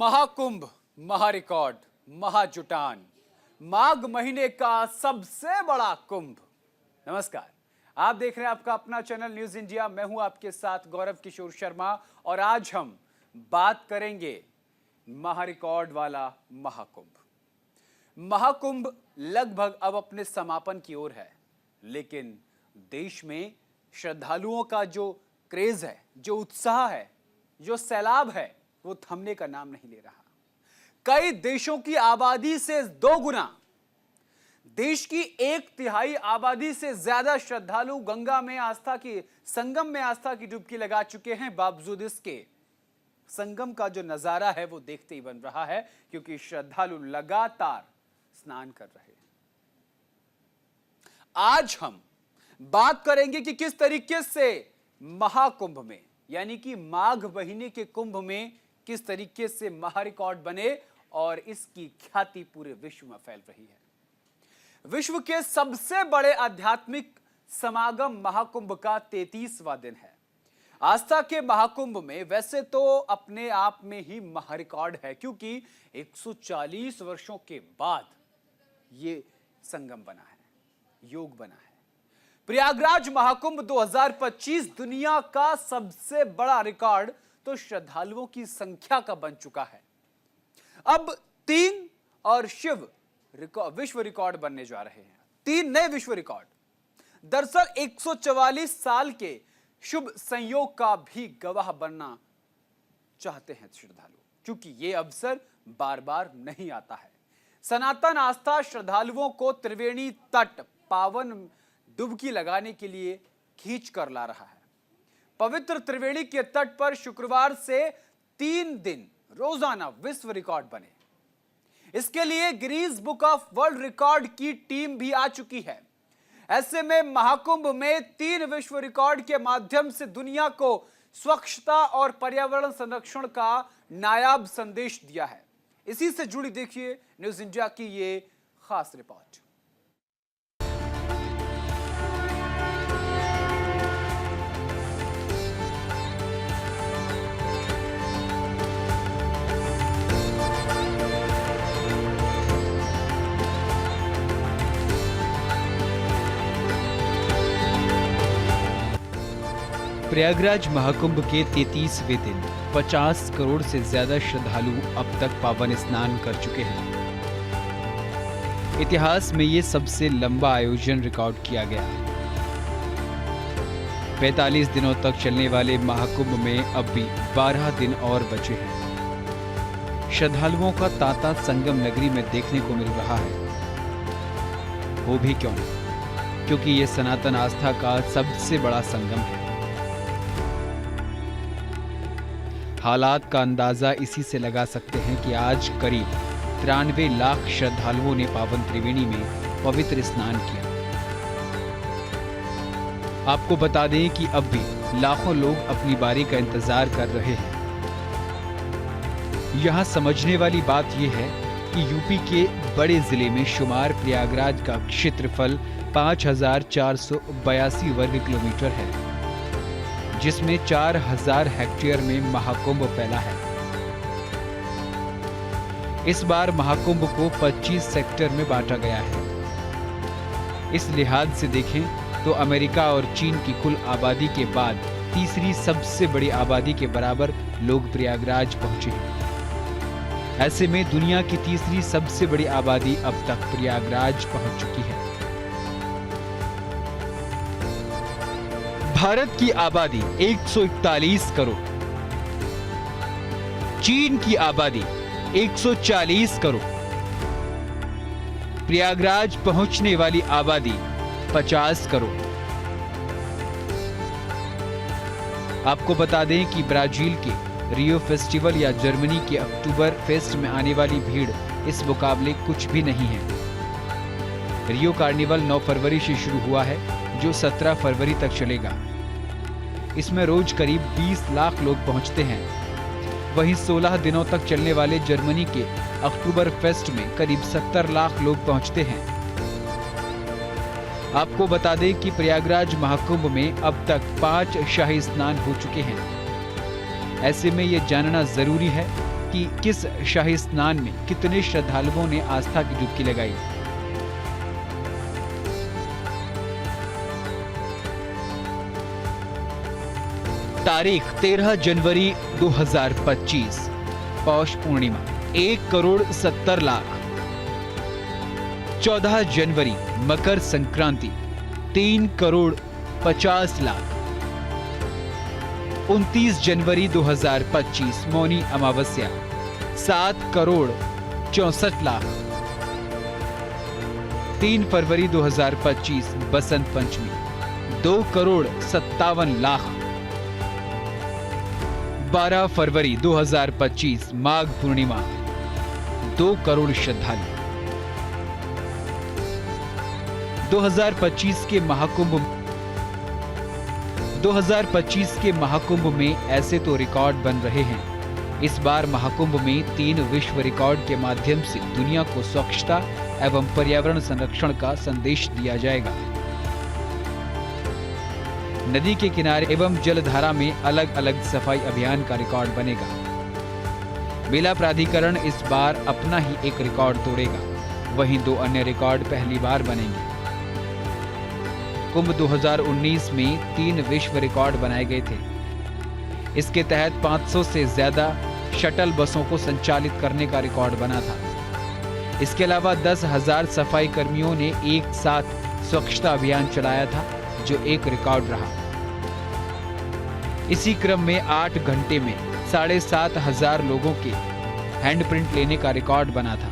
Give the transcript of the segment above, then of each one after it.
महाकुंभ, महारिकॉर्ड, महाजुटान, माघ महीने का सबसे बड़ा कुंभ। नमस्कार, आप देख रहे हैं आपका अपना चैनल न्यूज इंडिया। मैं हूं आपके साथ गौरव किशोर शर्मा और आज हम बात करेंगे महारिकॉर्ड वाला महाकुंभ। महाकुंभ लगभग अब अपने समापन की ओर है, लेकिन देश में श्रद्धालुओं का जो क्रेज है, जो उत्साह है, जो सैलाब है, वो थमने का नाम नहीं ले रहा। कई देशों की आबादी से 2 गुना, देश की 1/3 आबादी से ज्यादा श्रद्धालु गंगा में आस्था की संगम में आस्था की डुबकी लगा चुके हैं। बावजूद इसके संगम का जो नजारा है वो देखते ही बन रहा है, क्योंकि श्रद्धालु लगातार स्नान कर रहे हैं। आज हम बात करेंगे कि किस तरीके से महाकुंभ में, यानी कि माघ महीने के कुंभ में किस तरीके से महारिकॉर्ड बने और इसकी ख्याति पूरे विश्व में फैल रही है। विश्व के सबसे बड़े आध्यात्मिक समागम महाकुंभ का 33वां दिन है। आस्था के महाकुंभ में वैसे तो अपने आप में ही महारिकॉर्ड है, क्योंकि 140 वर्षों के बाद ये संगम बना है, योग बना है। प्रयागराज महाकुंभ 2025 दुनिया का सबसे बड़ा रिकॉर्ड तो श्रद्धालुओं की संख्या का बन चुका है। अब 3 और विश्व रिकॉर्ड बनने जा रहे हैं। 3 नए विश्व रिकॉर्ड। दरअसल 144 साल के शुभ संयोग का भी गवाह बनना चाहते हैं श्रद्धालु, क्योंकि यह अवसर बार बार नहीं आता है। सनातन आस्था श्रद्धालुओं को त्रिवेणी तट पावन डुबकी लगाने के लिए खींच कर ला रहा है। पवित्र त्रिवेणी के तट पर शुक्रवार से 3 दिन रोजाना विश्व रिकॉर्ड बने। इसके लिए Guinness book of world record की टीम भी आ चुकी है। ऐसे में महाकुंभ में 3 विश्व रिकॉर्ड के माध्यम से दुनिया को स्वच्छता और पर्यावरण संरक्षण का नायाब संदेश दिया है। इसी से जुड़ी देखिए न्यूज इंडिया की ये खास रिपोर्ट। प्रयागराज महाकुंभ के 33वें दिन 50 करोड़ से ज्यादा श्रद्धालु अब तक पावन स्नान कर चुके हैं। इतिहास में ये सबसे लंबा आयोजन रिकॉर्ड किया गया। 45 दिनों तक चलने वाले महाकुंभ में अब भी 12 दिन और बचे हैं। श्रद्धालुओं का तांता संगम नगरी में देखने को मिल रहा है। वो भी क्यों? क्योंकि ये सनातन आस्था का सबसे बड़ा संगम है। हालात का अंदाजा इसी से लगा सकते हैं कि आज करीब 93 लाख श्रद्धालुओं ने पावन त्रिवेणी में पवित्र स्नान किया। आपको बता दें कि अब भी लाखों लोग अपनी बारी का इंतजार कर रहे हैं। यहां समझने वाली बात यह है कि यूपी के बड़े जिले में शुमार प्रयागराज का क्षेत्रफल 5482 वर्ग किलोमीटर है, जिसमें 4000 हेक्टेयर में महाकुंभ फैला है। इस बार महाकुंभ को 25 सेक्टर में बांटा गया है। इस लिहाज से देखें तो अमेरिका और चीन की कुल आबादी के बाद तीसरी सबसे बड़ी आबादी के बराबर लोग प्रयागराज पहुंचे हैं। ऐसे में दुनिया की तीसरी सबसे बड़ी आबादी अब तक प्रयागराज पहुंच चुकी है। भारत की आबादी 141 करोड़, चीन की आबादी 140 करोड़, प्रयागराज पहुंचने वाली आबादी 50 करोड़। आपको बता दें कि ब्राजील के रियो फेस्टिवल या जर्मनी के अक्टूबर फेस्ट में आने वाली भीड़ इस मुकाबले कुछ भी नहीं है। रियो कार्निवल 9 फरवरी से शुरू हुआ है, जो 17 फरवरी तक चलेगा। इसमें रोज करीब 20 लाख लोग पहुंचते हैं। वहीं 16 दिनों तक चलने वाले जर्मनी के अक्टूबर फेस्ट में करीब 70 लाख लोग पहुंचते हैं। आपको बता दें कि प्रयागराज महाकुंभ में अब तक 5 शाही स्नान हो चुके हैं। ऐसे में यह जानना जरूरी है कि किस शाही स्नान में कितने श्रद्धालुओं ने आस्था की डुबकी लगाई। तारीख 13 जनवरी 2025, पौष पूर्णिमा, 1,70,00,000। 14 जनवरी मकर संक्रांति, 3,50,00,000। 29 जनवरी 2025 मौनी अमावस्या, 7,64,00,000। 3 फरवरी 2025 बसंत पंचमी, 2,57,00,000। 12 फरवरी 2025 माघ पूर्णिमा, 2 करोड़ श्रद्धालु। 2025 के महाकुंभ में ऐसे तो रिकॉर्ड बन रहे हैं। इस बार महाकुंभ में 3 विश्व रिकॉर्ड के माध्यम से दुनिया को स्वच्छता एवं पर्यावरण संरक्षण का संदेश दिया जाएगा। नदी के किनारे एवं जलधारा में अलग अलग सफाई अभियान का रिकॉर्ड बनेगा। मेला प्राधिकरण इस बार अपना ही एक रिकॉर्ड तोड़ेगा, वहीं 2 अन्य रिकॉर्ड पहली बार बनेंगे। कुंभ 2019 में 3 विश्व रिकॉर्ड बनाए गए थे। इसके तहत 500 से ज्यादा शटल बसों को संचालित करने का रिकॉर्ड बना था। इसके अलावा 10,000 सफाई कर्मियों ने एक साथ स्वच्छता अभियान चलाया था, जो एक रिकॉर्ड रहा। इसी क्रम में 8 घंटे में 7,500 लोगों के हैंडप्रिंट लेने का रिकॉर्ड बना था।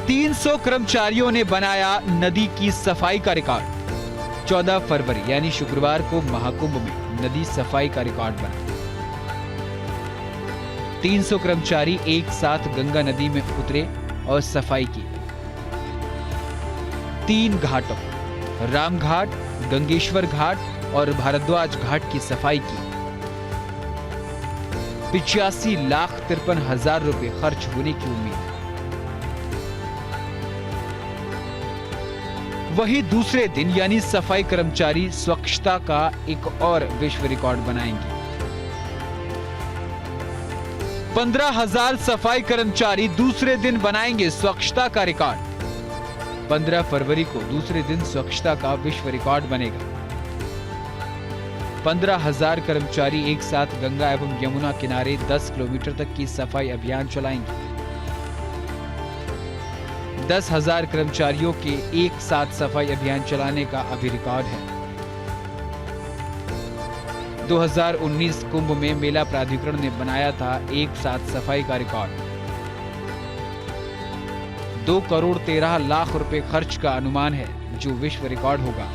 300 कर्मचारियों ने बनाया नदी की सफाई का रिकॉर्ड। 14 फरवरी यानी शुक्रवार को महाकुंभ में नदी सफाई का रिकॉर्ड बना। 300 कर्मचारी एक साथ गंगा नदी में उतरे और सफाई की। 3 घाटों रामघाट, गंगेश्वर घाट और भारद्वाज घाट की सफाई की। 85,53,000 रुपए खर्च होने की उम्मीद है। वहीं दूसरे दिन यानी सफाई कर्मचारी स्वच्छता का एक और विश्व रिकॉर्ड बनाएंगे। 15,000 सफाई कर्मचारी दूसरे दिन बनाएंगे स्वच्छता का रिकॉर्ड। 15 फरवरी को दूसरे दिन स्वच्छता का विश्व रिकॉर्ड बनेगा। 15,000 कर्मचारी एक साथ गंगा एवं यमुना किनारे 10 किलोमीटर तक की सफाई अभियान चलाएंगे। 10,000 कर्मचारियों के एक साथ सफाई अभियान चलाने का अभी रिकॉर्ड है। 2019 कुंभ में मेला प्राधिकरण ने बनाया था एक साथ सफाई का रिकॉर्ड। 2,13,00,000 रुपए खर्च का अनुमान है, जो विश्व रिकॉर्ड होगा।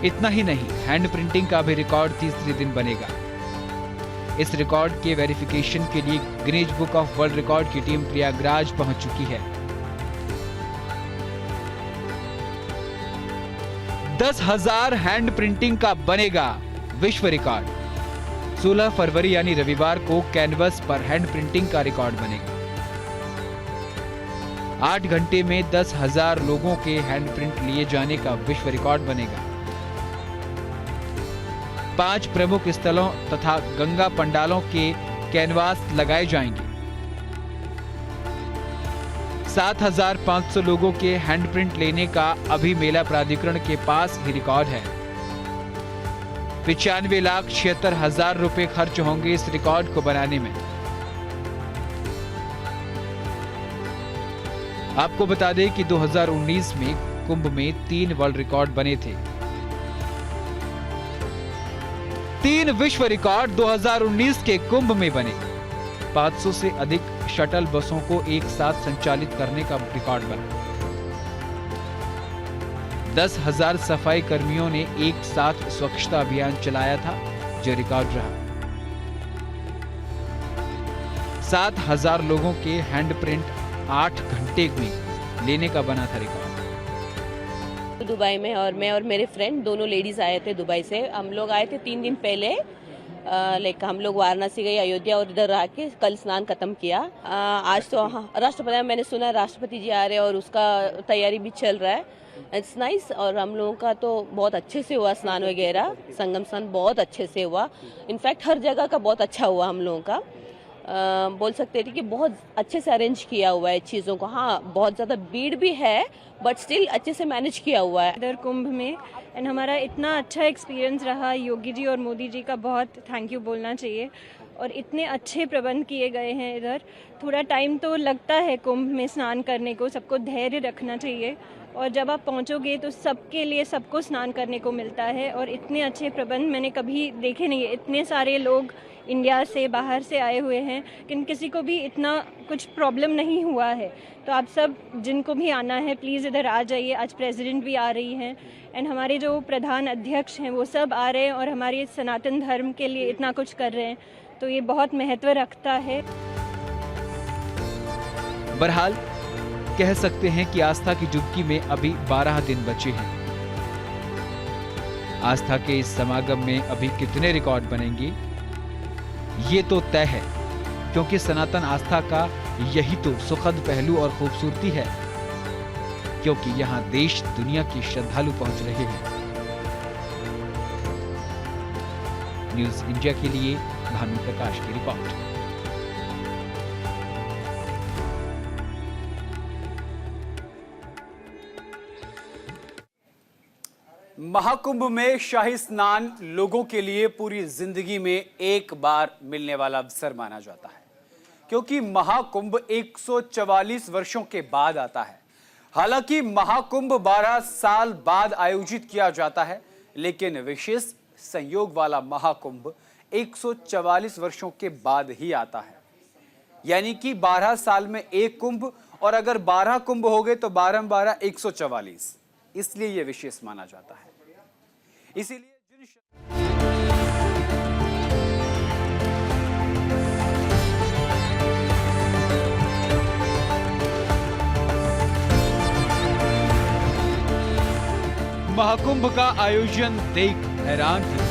इतना ही नहीं, हैंड प्रिंटिंग का भी रिकॉर्ड तीसरे दिन बनेगा। इस रिकॉर्ड के वेरिफिकेशन के लिए Guinness book of world record की टीम प्रयागराज पहुंच चुकी है। 10,000 हैंड प्रिंटिंग का बनेगा विश्व रिकॉर्ड। 16 फरवरी यानी रविवार को कैनवस पर हैंड प्रिंटिंग का रिकॉर्ड बनेगा। 8 घंटे में 10,000 लोगों के हैंड प्रिंट लिए जाने का विश्व रिकॉर्ड बनेगा। 5 प्रमुख स्थलों तथा गंगा पंडालों के कैनवास लगाए जाएंगे। 7,500 लोगों के हैंडप्रिंट लेने का अभी मेला प्राधिकरण के पास ही रिकॉर्ड है। 95,76,000 रुपए खर्च होंगे इस रिकॉर्ड को बनाने में। आपको बता दें कि 2019 में कुंभ में 3 वर्ल्ड रिकॉर्ड बने थे। 3 विश्व रिकॉर्ड 2019 के कुंभ में बने। 500 से अधिक शटल बसों को एक साथ संचालित करने का रिकॉर्ड बना। 10,000 सफाई कर्मियों ने एक साथ स्वच्छता अभियान चलाया था, जो रिकॉर्ड रहा। 7,000 लोगों के हैंडप्रिंट 8 घंटे में लेने का बना था रिकॉर्ड। दुबई में और मैं और मेरे फ्रेंड दोनों लेडीज आए थे दुबई से। हम लोग आए थे 3 दिन पहले लाइक हम लोग वाराणसी गए, अयोध्या और इधर आके कल स्नान खत्म किया। आज तो राष्ट्रपति, मैंने सुना राष्ट्रपति जी आ रहे हैं और उसका तैयारी भी चल रहा है। It's nice. और हम लोगों का तो बहुत अच्छे से हुआ स्नान वगैरह, संगम स्नान बहुत अच्छे से हुआ। इनफैक्ट हर जगह का बहुत अच्छा हुआ हम लोगों का। बोल सकते थे कि बहुत अच्छे से अरेंज किया हुआ है चीज़ों को। हाँ, बहुत ज़्यादा भीड़ भी है बट स्टिल अच्छे से मैनेज किया हुआ है इधर कुंभ में। एंड हमारा इतना अच्छा एक्सपीरियंस रहा। योगी जी और मोदी जी का बहुत थैंक यू बोलना चाहिए। और इतने अच्छे प्रबंध किए गए हैं इधर। थोड़ा टाइम तो लगता है कुंभ में स्नान करने को, सबको धैर्य रखना चाहिए। और जब आप पहुंचोगे तो सबके लिए सबको स्नान करने को मिलता है। और इतने अच्छे प्रबंध मैंने कभी देखे नहीं है। इतने सारे लोग इंडिया से, बाहर से आए हुए हैं, लेकिन किसी को भी इतना कुछ प्रॉब्लम नहीं हुआ है। तो आप सब जिनको भी आना है प्लीज़ इधर आ जाइए। आज प्रेसिडेंट भी आ रही हैं एंड हमारे जो प्रधान अध्यक्ष हैं वो सब आ रहे हैं और हमारे सनातन धर्म के लिए इतना कुछ कर रहे हैं, तो ये बहुत महत्व रखता है। बहरहाल कह सकते हैं कि आस्था की डुबकी में अभी 12 दिन बचे हैं। आस्था के इस समागम में अभी कितने रिकॉर्ड बनेंगे ये तो तय है, क्योंकि सनातन आस्था का यही तो सुखद पहलू और खूबसूरती है, क्योंकि यहाँ देश दुनिया के श्रद्धालु पहुंच रहे हैं। न्यूज इंडिया के लिए भानु प्रकाश की रिपोर्ट। महाकुंभ में शाही स्नान लोगों के लिए पूरी जिंदगी में एक बार मिलने वाला अवसर माना जाता है, क्योंकि महाकुंभ 144 वर्षों के बाद आता है। हालांकि महाकुंभ 12 साल बाद आयोजित किया जाता है, लेकिन विशेष संयोग वाला महाकुंभ 144 वर्षों के बाद ही आता है। यानी कि 12 साल में एक कुंभ, और अगर 12 कुंभ हो गए तो 12 12 144, इसलिए यह विशेष माना जाता है। इसीलिए महाकुंभ का आयोजन देख हैरान है।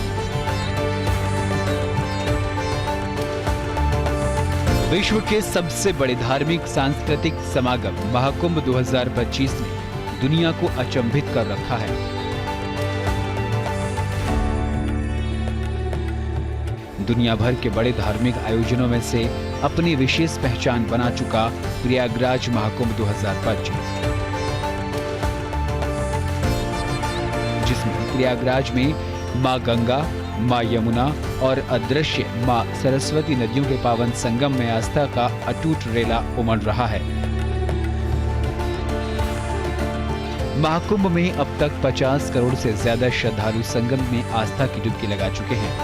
विश्व के सबसे बड़े धार्मिक सांस्कृतिक समागम महाकुंभ 2025 ने दुनिया को अचंभित कर रखा है। दुनिया भर के बड़े धार्मिक आयोजनों में से अपनी विशेष पहचान बना चुका प्रयागराज महाकुंभ 2025, जिसमें प्रयागराज में मां गंगा, मां यमुना और अदृश्य मां सरस्वती नदियों के पावन संगम में आस्था का अटूट रेला उमड़ रहा है। महाकुंभ में अब तक 50 करोड़ से ज्यादा श्रद्धालु संगम में आस्था की डुबकी लगा चुके हैं।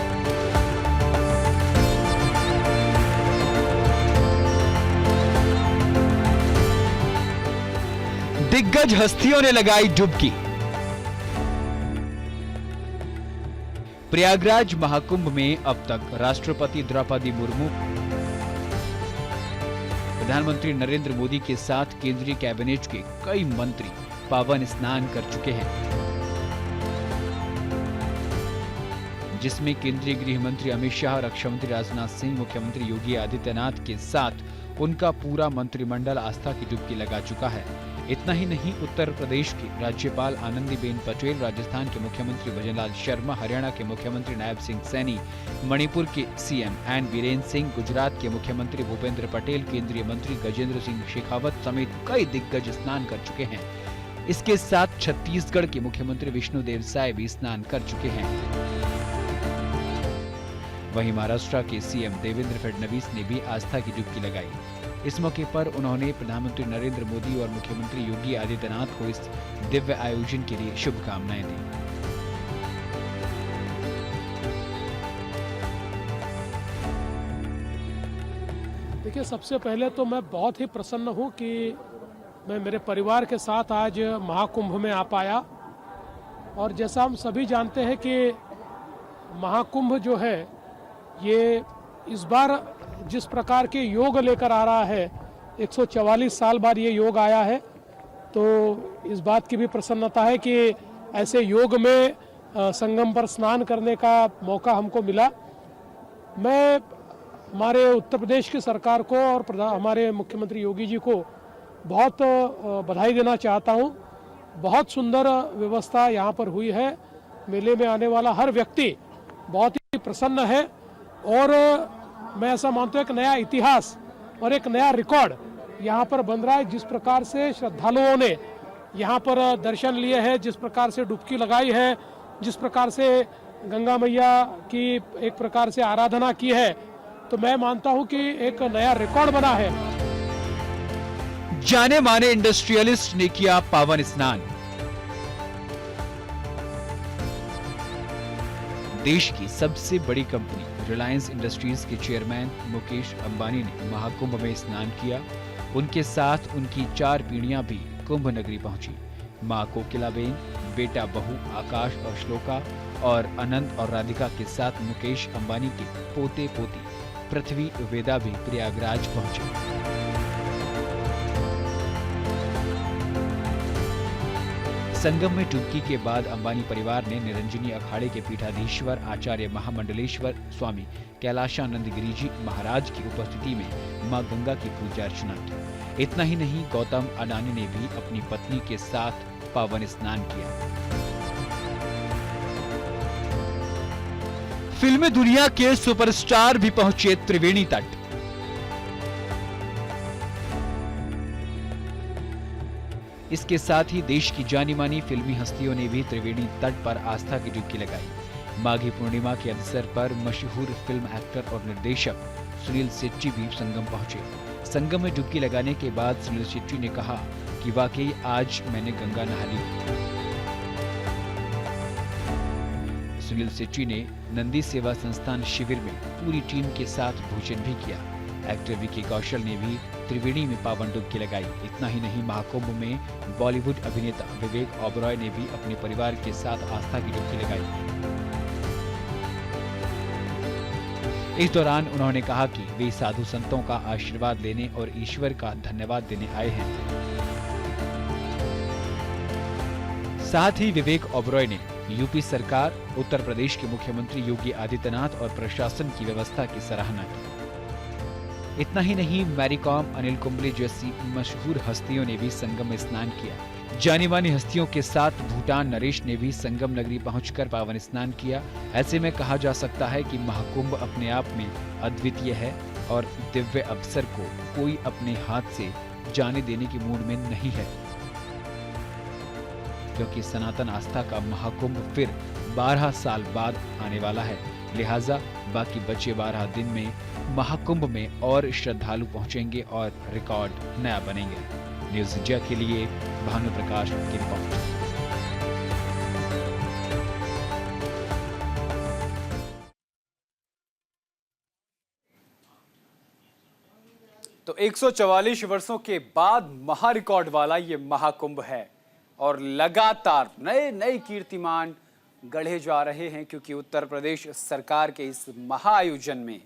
दिग्गज हस्तियों ने लगाई डुबकी। प्रयागराज महाकुंभ में अब तक राष्ट्रपति द्रौपदी मुर्मू, प्रधानमंत्री नरेंद्र मोदी के साथ केंद्रीय कैबिनेट के कई मंत्री पावन स्नान कर चुके हैं, जिसमें केंद्रीय गृह मंत्री अमित शाह, रक्षा मंत्री राजनाथ सिंह, मुख्यमंत्री योगी आदित्यनाथ के साथ उनका पूरा मंत्रिमंडल आस्था की डुबकी लगा चुका है। इतना ही नहीं, उत्तर प्रदेश की राज्यपाल आनंदीबेन पटेल, राजस्थान के मुख्यमंत्री भजनलाल शर्मा, हरियाणा के मुख्यमंत्री नायब सिंह सैनी, मणिपुर के सीएम एन बीरेन्द्र सिंह, गुजरात के मुख्यमंत्री भूपेंद्र पटेल, केंद्रीय मंत्री गजेंद्र सिंह शेखावत समेत कई दिग्गज स्नान कर चुके हैं। इसके साथ छत्तीसगढ़ के मुख्यमंत्री विष्णुदेव साय भी स्नान कर चुके हैं। वहीं महाराष्ट्र के सीएम देवेंद्र फडणवीस ने भी आस्था की डुबकी लगाई। इस मौके पर उन्होंने प्रधानमंत्री नरेंद्र मोदी और मुख्यमंत्री योगी आदित्यनाथ को इस दिव्य आयोजन के लिए शुभकामनाएं दी। देखिए, सबसे पहले तो मैं बहुत ही प्रसन्न हूं कि मैं मेरे परिवार के साथ आज महाकुंभ में आ पाया। और जैसा हम सभी जानते हैं कि महाकुंभ जो है ये इस बार जिस प्रकार के योग लेकर आ रहा है, 144 साल बाद ये योग आया है, तो इस बात की भी प्रसन्नता है कि ऐसे योग में संगम पर स्नान करने का मौका हमको मिला। मैं हमारे उत्तर प्रदेश की सरकार को और हमारे मुख्यमंत्री योगी जी को बहुत बधाई देना चाहता हूं। बहुत सुंदर व्यवस्था यहाँ पर हुई है। मेले में आने वाला हर व्यक्ति बहुत ही प्रसन्न है और मैं ऐसा मानता हूँ एक नया इतिहास और एक नया रिकॉर्ड यहाँ पर बन रहा है। जिस प्रकार से श्रद्धालुओं ने यहाँ पर दर्शन लिए हैं, जिस प्रकार से डुबकी लगाई है, जिस प्रकार से गंगा मैया की एक प्रकार से आराधना की है, तो मैं मानता हूँ कि एक नया रिकॉर्ड बना है। जाने माने इंडस्ट्रियलिस्ट ने किया पावन स्नान। देश की सबसे बड़ी कंपनी रिलायंस इंडस्ट्रीज के चेयरमैन मुकेश अंबानी ने महाकुंभ में स्नान किया। उनके साथ उनकी 4 पीढ़ियां भी कुंभ नगरी पहुंची। मां कोकिलाबेन, बेटा बहू आकाश और श्लोका और अनंत और राधिका के साथ मुकेश अंबानी के पोते पोती पृथ्वी वेदा भी प्रयागराज पहुंचे। संगम में डुबकी के बाद अंबानी परिवार ने निरंजनी अखाड़े के पीठाधीश्वर आचार्य महामंडलेश्वर स्वामी कैलाशानंद गिरी जी महाराज की उपस्थिति में मां गंगा की पूजा अर्चना की। इतना ही नहीं, गौतम अडानी ने भी अपनी पत्नी के साथ पावन स्नान किया। फिल्म दुनिया के सुपरस्टार भी पहुंचे त्रिवेणी तट। इसके साथ ही देश की जानी मानी फिल्मी हस्तियों ने भी त्रिवेणी तट पर आस्था की डुबकी लगाई। माघी पूर्णिमा के अवसर पर मशहूर फिल्म एक्टर और निर्देशक सुनील शेट्टी भी संगम पहुंचे। संगम में डुबकी लगाने के बाद सुनील शेट्टी ने कहा कि वाकई आज मैंने गंगा नहा ली। सुनील शेट्टी ने नंदी सेवा संस्थान शिविर में पूरी टीम के साथ भोजन भी किया। एक्टर विकी कौशल ने भी त्रिवेणी में पावन डुबकी लगाई। इतना ही नहीं, महाकुंभ में बॉलीवुड अभिनेता विवेक ओबरॉय ने भी अपने परिवार के साथ आस्था की डुबकी लगाई। इस दौरान उन्होंने कहा कि वे साधु संतों का आशीर्वाद लेने और ईश्वर का धन्यवाद देने आए हैं। साथ ही विवेक ओबरॉय ने यूपी सरकार, उत्तर प्रदेश के मुख्यमंत्री योगी आदित्यनाथ और प्रशासन की व्यवस्था की सराहना की। इतना ही नहीं, मैरी कॉम, अनिल कुंबले जैसी मशहूर हस्तियों ने भी संगम में स्नान किया। जानी मानी हस्तियों के साथ भूटान नरेश ने भी संगम नगरी पहुंचकर पावन स्नान किया। ऐसे में कहा जा सकता है कि महाकुंभ अपने आप में अद्वितीय है और दिव्य अवसर को कोई अपने हाथ से जाने देने की मूड में नहीं है, क्योंकि सनातन आस्था का महाकुंभ फिर 12 साल बाद आने वाला है। लिहाजा बाकी बचे 12 दिन में महाकुंभ में और श्रद्धालु पहुंचेंगे और रिकॉर्ड नया बनेंगे। न्यूज़ इंडिया के लिए भानु प्रकाश की रिपोर्ट। तो 144 वर्षों के बाद महारिकॉर्ड वाला ये महाकुंभ है और लगातार नए नए कीर्तिमान गढ़े जा रहे हैं, क्योंकि उत्तर प्रदेश सरकार के इस महाआयोजन में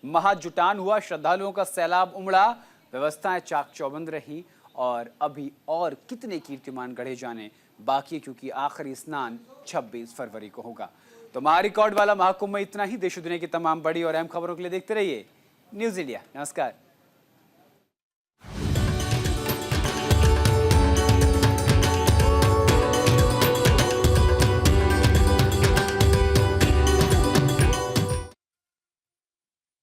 महाजुटान हुआ, श्रद्धालुओं का सैलाब उमड़ा, व्यवस्थाएं चाक चौबंद रही और अभी और कितने कीर्तिमान गढ़े जाने बाकी, क्योंकि आखिरी स्नान 26 फरवरी को होगा। तो महारिकॉर्ड वाला महाकुंभ में इतना ही। देश दुनिया की तमाम बड़ी और अहम खबरों के लिए देखते रहिए न्यूज़ इंडिया। नमस्कार।